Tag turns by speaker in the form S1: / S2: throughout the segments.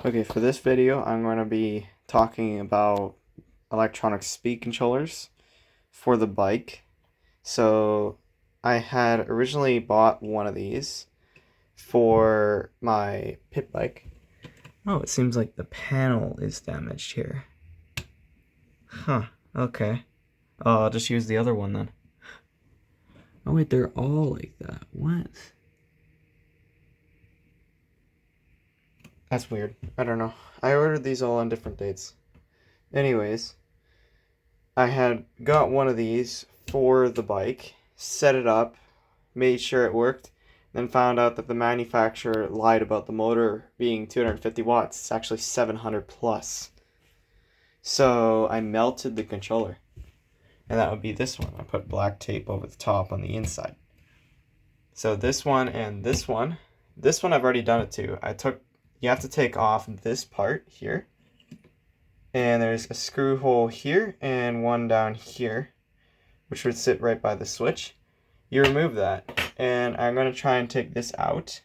S1: Okay, for this video, I'm going to be talking about electronic speed controllers for the bike. So, I had originally bought one of these for my pit bike. Oh, it seems like the panel is damaged here. Huh, okay. I'll just use the other one then. Oh wait, they're all like that. What? That's weird. I don't know. I ordered these all on different dates. Anyways, I had got one of these for the bike, set it up, made sure it worked, then found out that the manufacturer lied about the motor being 250 watts. It's actually 700 plus. So I melted the controller. And that would be this one. I put black tape over the top on the inside. So this one and this one I've already done it too. You have to take off this part here. And there's a screw hole here and one down here, which would sit right by the switch. You remove that, and I'm going to try and take this out,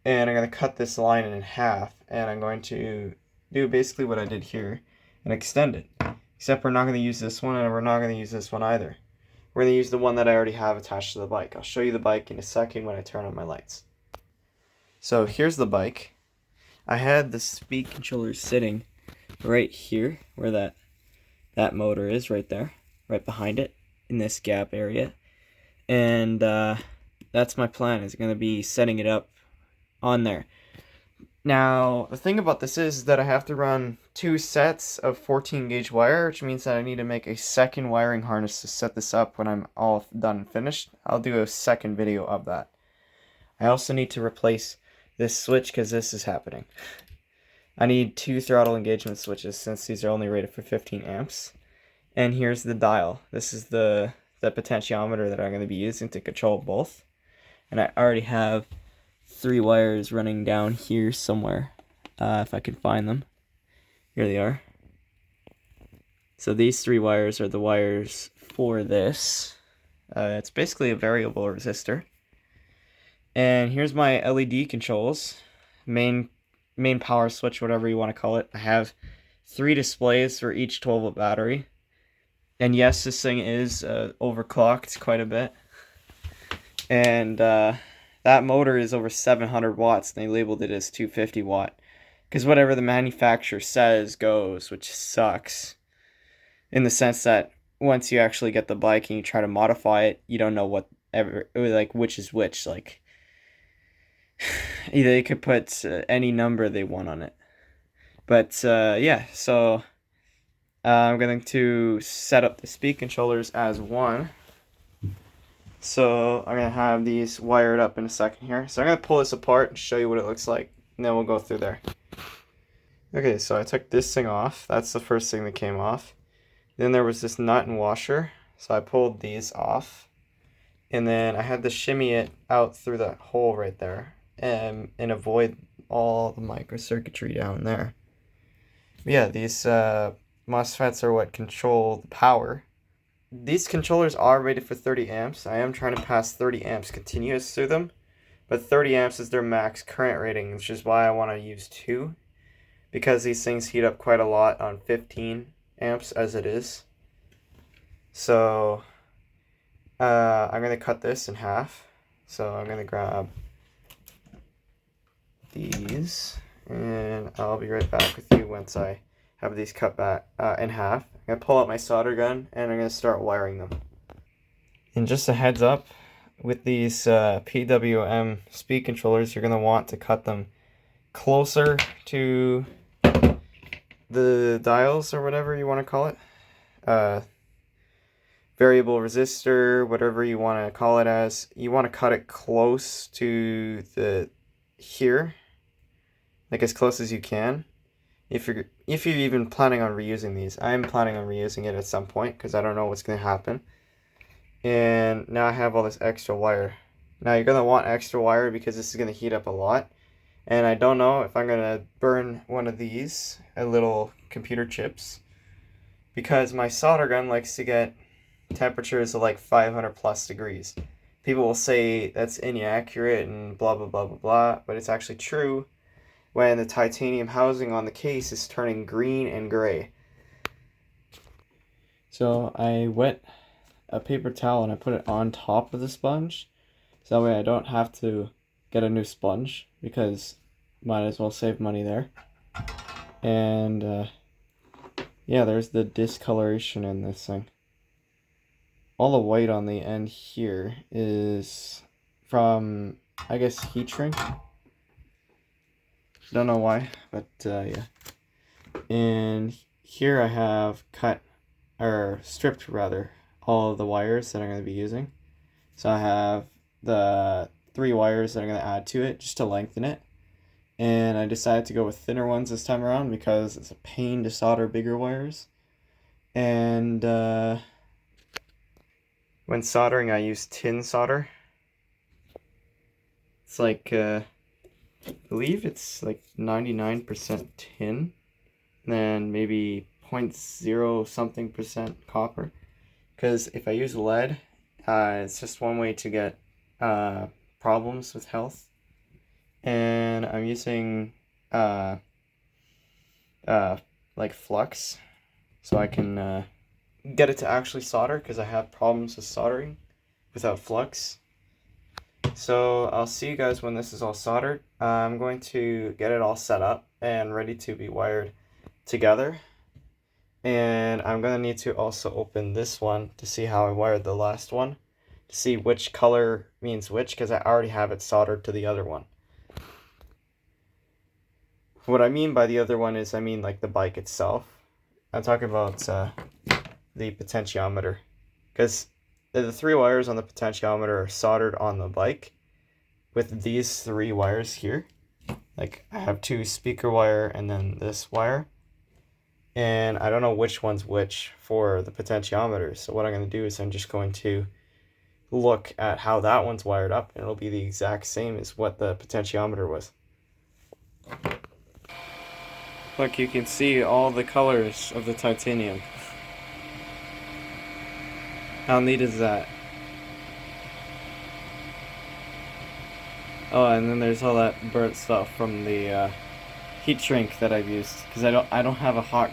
S1: and I'm going to cut this line in half, and I'm going to do basically what I did here and extend it. Except we're not going to use this one, and we're not going to use this one either. We're going to use the one that I already have attached to the bike. I'll show you the bike in a second when I turn on my lights. So here's the bike. I had the speed controller sitting right here where that motor is, right there, right behind it in this gap area. And that's my plan, is going to be setting it up on there. Now, the thing about this is that I have to run 2 sets of 14 gauge wire, which means that I need to make a second wiring harness to set this up when I'm all done and finished. I'll do a second video of that. I also need to replace this switch because this is happening. I need 2 throttle engagement switches since these are only rated for 15 amps. And here's the dial. This is the potentiometer that I'm going to be using to control both. And I already have 3 wires running down here somewhere, if I can find them. Here they are. So these 3 wires are the wires for this. It's basically a variable resistor. And here's my LED controls, main power switch, whatever you want to call it. I have 3 displays for each 12-volt battery. And yes, this thing is overclocked quite a bit. And that motor is over 700 watts, and they labeled it as 250 watt. Because whatever the manufacturer says goes, which sucks. In the sense that once you actually get the bike and you try to modify it, you don't know which is which. Like, either they could put any number they want on it. But yeah, so I'm going to set up the speed controllers as one. So I'm going to have these wired up in a second here. So I'm going to pull this apart and show you what it looks like, and then we'll go through there. Okay, so I took this thing off. That's the first thing that came off. Then there was this nut and washer, so I pulled these off. And then I had to shimmy it out through that hole right there and avoid all the microcircuitry down there. But yeah, these MOSFETs are what control the power. These controllers are rated for 30 amps. I am trying to pass 30 amps continuous through them, but 30 amps is their max current rating, which is why I want to use 2, because these things heat up quite a lot on 15 amps as it is. So I'm going to cut this in half. So I'm going to grab these, and I'll be right back with you once I have these cut back in half. I'm going to pull out my solder gun, and I'm going to start wiring them. And just a heads up, with these PWM speed controllers, you're going to want to cut them closer to the dials, or whatever you want to call it. Variable resistor, whatever you want to call it as. You want to cut it close to here, like as close as you can. If you're even planning on reusing these. I'm planning on reusing it at some point because I don't know what's going to happen. And now I have all this extra wire. Now you're going to want extra wire because this is going to heat up a lot. And I don't know if I'm going to burn one of these little computer chips, because my solder gun likes to get temperatures of like 500 plus degrees. People will say that's inaccurate and blah blah blah blah blah, but it's actually true. when the titanium housing on the case is turning green and gray. So I wet a paper towel and I put it on top of the sponge, so that way I don't have to get a new sponge, because might as well save money there. And yeah, there's the discoloration in this thing. All the white on the end here is from, I guess, heat shrink. Don't know why, but yeah. And here I have cut, or stripped rather, all of the wires that I'm going to be using. So I have the 3 wires that I'm going to add to it just to lengthen it. And I decided to go with thinner ones this time around because it's a pain to solder bigger wires. And when soldering, I use tin solder. It's like, I believe it's like 99% tin, then maybe 0.0 something percent copper. Because if I use lead, it's just one way to get problems with health. And I'm using like flux, so I can get it to actually solder, because I have problems with soldering without flux. So I'll see you guys when this is all soldered. I'm going to get it all set up and ready to be wired together. And I'm going to need to also open this one to see how I wired the last one, to see which color means which, because I already have it soldered to the other one. What I mean by the other one is, I mean like the bike itself. I'm talking about the potentiometer, because the 3 wires on the potentiometer are soldered on the bike with these 3 wires here. Like, I have 2 speaker wire and then this wire. And I don't know which one's which for the potentiometer. So what I'm going to do is I'm just going to look at how that one's wired up, and it'll be the exact same as what the potentiometer was. Look, you can see all the colors of the titanium. How neat is that? Oh, and then there's all that burnt stuff from the heat shrink that I've used, because I don't have a hot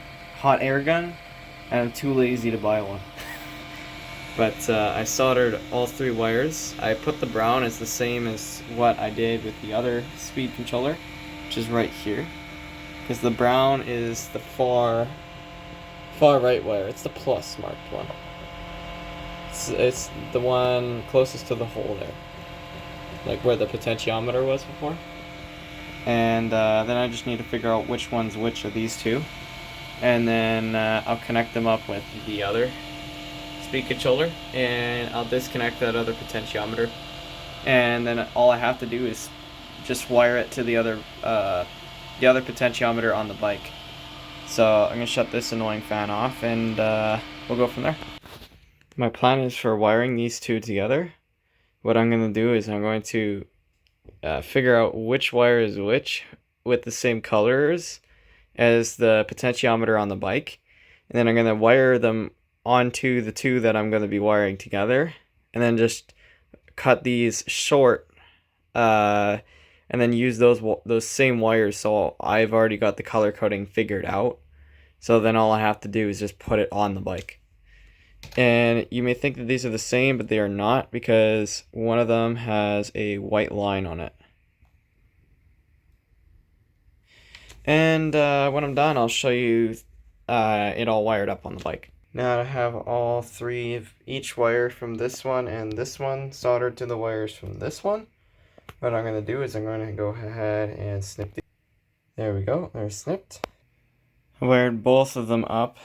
S1: air gun, and I'm too lazy to buy one. But I soldered all 3 wires. I put the brown as the same as what I did with the other speed controller, which is right here, because the brown is the far right wire. It's the plus marked one. It's the one closest to the hole there, like where the potentiometer was before. And then I just need to figure out which one's which of these 2, and then I'll connect them up with the other speed controller, and I'll disconnect that other potentiometer, and then all I have to do is just wire it to the other potentiometer on the bike. So I'm gonna shut this annoying fan off, and we'll go from there. My plan is for wiring these 2 together. What I'm going to do is I'm going to figure out which wire is which with the same colors as the potentiometer on the bike. And then I'm going to wire them onto the 2 that I'm going to be wiring together. And then just cut these short and then use those same wires, so I've already got the color coding figured out. So then all I have to do is just put it on the bike. And you may think that these are the same, but they are not, because one of them has a white line on it. And when I'm done, I'll show you it all wired up on the bike. Now I have all 3 of each wire from this one and this one soldered to the wires from this one. What I'm going to do is I'm going to go ahead and snip these. There we go, they're snipped. I wired both of them up,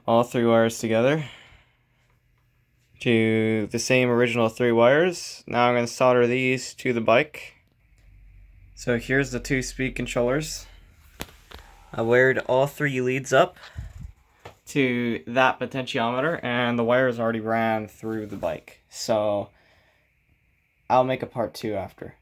S1: all 3 wires together, to the same original 3 wires. Now I'm going to solder these to the bike. So here's the 2 speed controllers. I wired all 3 leads up to that potentiometer, and the wires already ran through the bike. So I'll make a part 2 after.